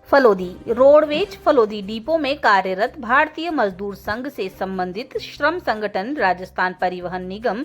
Phalodi roadways Phalodi depot में कार्यरत भारतीय मजदूर संघ से संबंधित श्रम संगठन राजस्थान परिवहन निगम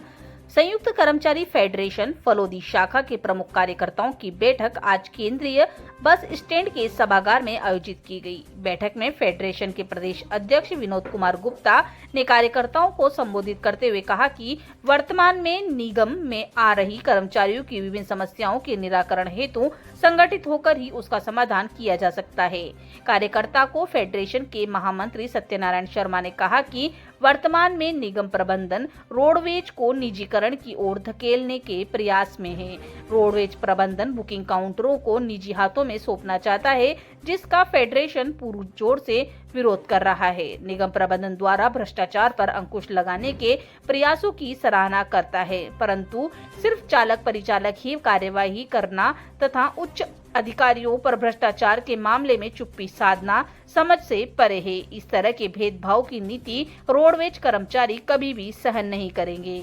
संयुक्त कर्मचारी फेडरेशन फलोदी शाखा के प्रमुख कार्यकर्ताओं की बैठक आज केंद्रीय बस स्टैंड के सभागार में आयोजित की गई। बैठक में फेडरेशन के प्रदेश अध्यक्ष विनोद कुमार गुप्ता ने कार्यकर्ताओं को संबोधित करते हुए कहा कि वर्तमान में निगम में आ रही कर्मचारियों की विभिन्न समस्याओं के निराकरण हेतु संगठित होकर ही उसका समाधान किया जा सकता है। कार्यकर्ता को फेडरेशन के महामंत्री सत्यनारायण शर्मा ने कहा कि वर्तमान में निगम प्रबंधन रोडवेज को निजीकरण की ओर धकेलने के प्रयास में है। रोडवेज प्रबंधन बुकिंग काउंटरों को निजी हाथों में सौंपना चाहता है, जिसका फेडरेशन पूर्ण जोर से विरोध कर रहा है। निगम प्रबंधन द्वारा भ्रष्टाचार पर अंकुश लगाने के प्रयासों की सराहना करता है, परंतु सिर्फ चालक परिचालक ही कार्यवाही करना तथा उच्च अधिकारियों पर भ्रष्टाचार के मामले में चुप्पी साधना समझ से परे है। इस तरह के भेदभाव की नीति रोडवेज कर्मचारी कभी भी सहन नहीं करेंगे।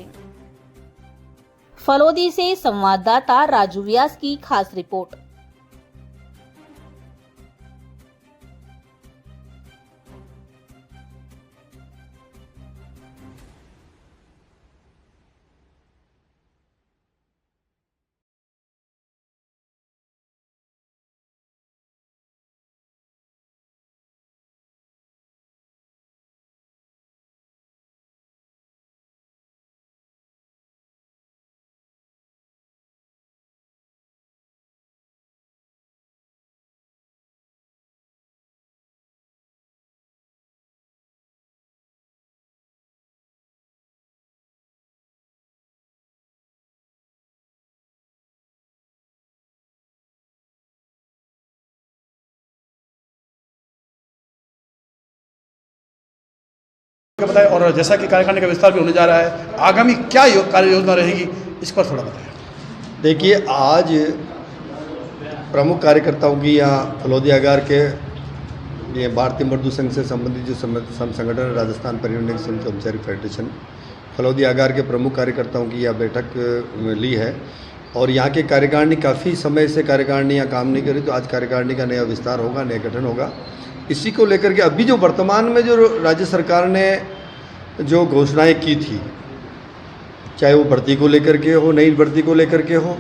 फलोदी से संवाददाता राजू व्यास की खास रिपोर्ट। बताएं और जैसा कि कार्यकारिणी का विस्तार भी होने जा रहा है, आगामी क्या कार्य योजना रहेगी, इस पर थोड़ा बताएं। देखिए, आज प्रमुख कार्यकर्ताओं की यहाँ फलोदी आगार के ये भारतीय मजदूर संघ से संबंधित जो संगठन है राजस्थान परिवहन निगम संयुक्त कर्मचारी फेडरेशन फलोदी आगार के प्रमुख कार्यकर्ताओं की यह बैठक ली है और यहाँ के कार्यकारिणी काफ़ी समय से कार्यकारिणी यहाँ काम नहीं करी, तो आज कार्यकारिणी का नया विस्तार होगा, नया गठन होगा। इसी को लेकर के अभी जो वर्तमान में जो राज्य सरकार ने जो घोषणाएं की थी, चाहे वो भर्ती को लेकर के हो, नई भर्ती को लेकर के हो,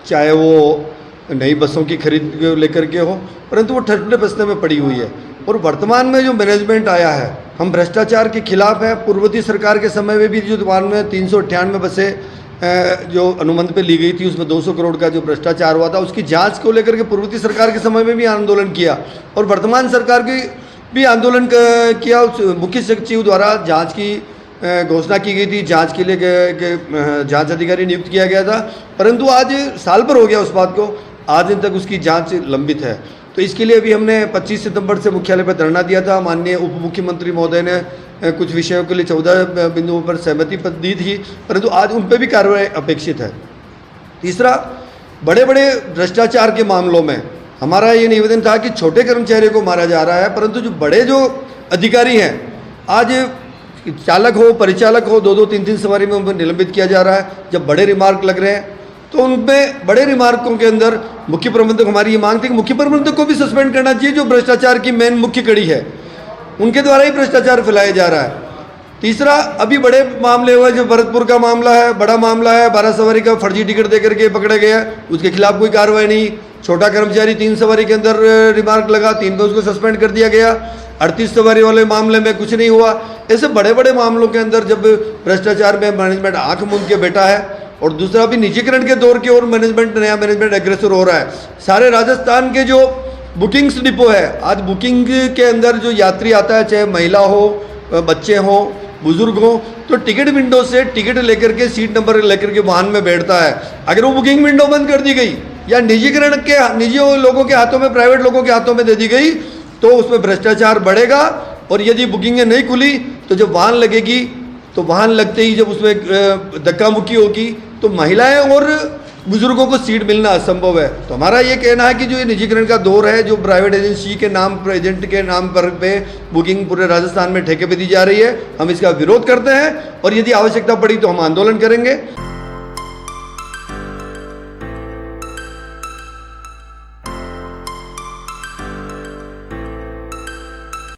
चाहे वो नई बसों की खरीद को लेकर के हो, परंतु वो ठंडे बस्ते में पड़ी हुई है। और वर्तमान में जो मैनेजमेंट आया है, हम भ्रष्टाचार के खिलाफ है। पूर्ववर्ती सरकार के समय में भी जो दुकान में 398 बसें जो अनुबंध पे ली गई थी, उसमें 200 करोड़ का जो भ्रष्टाचार हुआ था, उसकी जांच को लेकर के पूर्ववर्ती सरकार के समय में भी आंदोलन किया और वर्तमान सरकार की भी आंदोलन किया। मुख्य सचिव द्वारा जांच की घोषणा की गई थी, जांच के लिए जांच अधिकारी नियुक्त किया गया था, परंतु आज साल भर हो गया उस बात को, आज दिन तक उसकी जांच लंबित है। तो इसके लिए अभी हमने 25 सितंबर से मुख्यालय पर धरना दिया था। माननीय उप मुख्यमंत्री महोदय ने कुछ विषयों के लिए 14 बिंदुओं पर सहमति दी थी, परंतु आज उन पर भी कार्रवाई अपेक्षित है। तीसरा, बड़े बड़े भ्रष्टाचार के मामलों में हमारा ये निवेदन था कि छोटे कर्मचारियों को मारा जा रहा है, परंतु जो बड़े जो अधिकारी हैं, आज चालक हो, परिचालक हो, 2-2, 3-3 सवारी में उनको निलंबित किया जा रहा है। जब बड़े रिमार्क लग रहे हैं तो उनमें बड़े रिमार्कों के अंदर मुख्य प्रबंधक, हमारी ये मांग थी कि मुख्य प्रबंधक को भी सस्पेंड करना चाहिए, जो भ्रष्टाचार की मेन मुख्य कड़ी है, उनके द्वारा ही भ्रष्टाचार फैलाया जा रहा है। तीसरा, अभी बड़े मामले हुए, जो भरतपुर का मामला है, बड़ा मामला है, 12 सवारी का फर्जी टिकट देकर के पकड़ा गया, उसके खिलाफ कोई कार्रवाई नहीं। छोटा कर्मचारी 3 सवारी के अंदर रिमार्क लगा, 3 पे उसको सस्पेंड कर दिया गया। 38 सवारी वाले मामले में कुछ नहीं हुआ। ऐसे बड़े बड़े मामलों के अंदर जब भ्रष्टाचार में मैनेजमेंट आंख मूंद के बैठा है, और दूसरा भी निजीकरण के दौर की ओर नया मैनेजमेंट अग्रसर हो रहा है। सारे राजस्थान के जो बुकिंग्स डिपो है, आज बुकिंग के अंदर जो यात्री आता है, चाहे महिला हो, बच्चे हो, बुजुर्ग हो, तो टिकट विंडो से टिकट लेकर के सीट नंबर लेकर के वाहन में बैठता है। अगर वो बुकिंग विंडो बंद कर दी गई या निजीकरण के निजी लोगों के हाथों में, प्राइवेट लोगों के हाथों में दे दी गई, तो उसमें भ्रष्टाचार बढ़ेगा। और यदि बुकिंगें नहीं खुली तो जब वाहन लगेगी, तो वाहन लगते ही जब उसमें धक्का मुक्की होगी तो महिलाएं और बुजुर्गों को सीट मिलना असंभव है। तो हमारा ये कहना है कि जो ये निजीकरण का दौर है, जो प्राइवेट एजेंसी के नाम पर, एजेंट के नाम पर पे बुकिंग पूरे राजस्थान में ठेके पे दी जा रही है, हम इसका विरोध करते हैं और यदि आवश्यकता पड़ी तो हम आंदोलन करेंगे।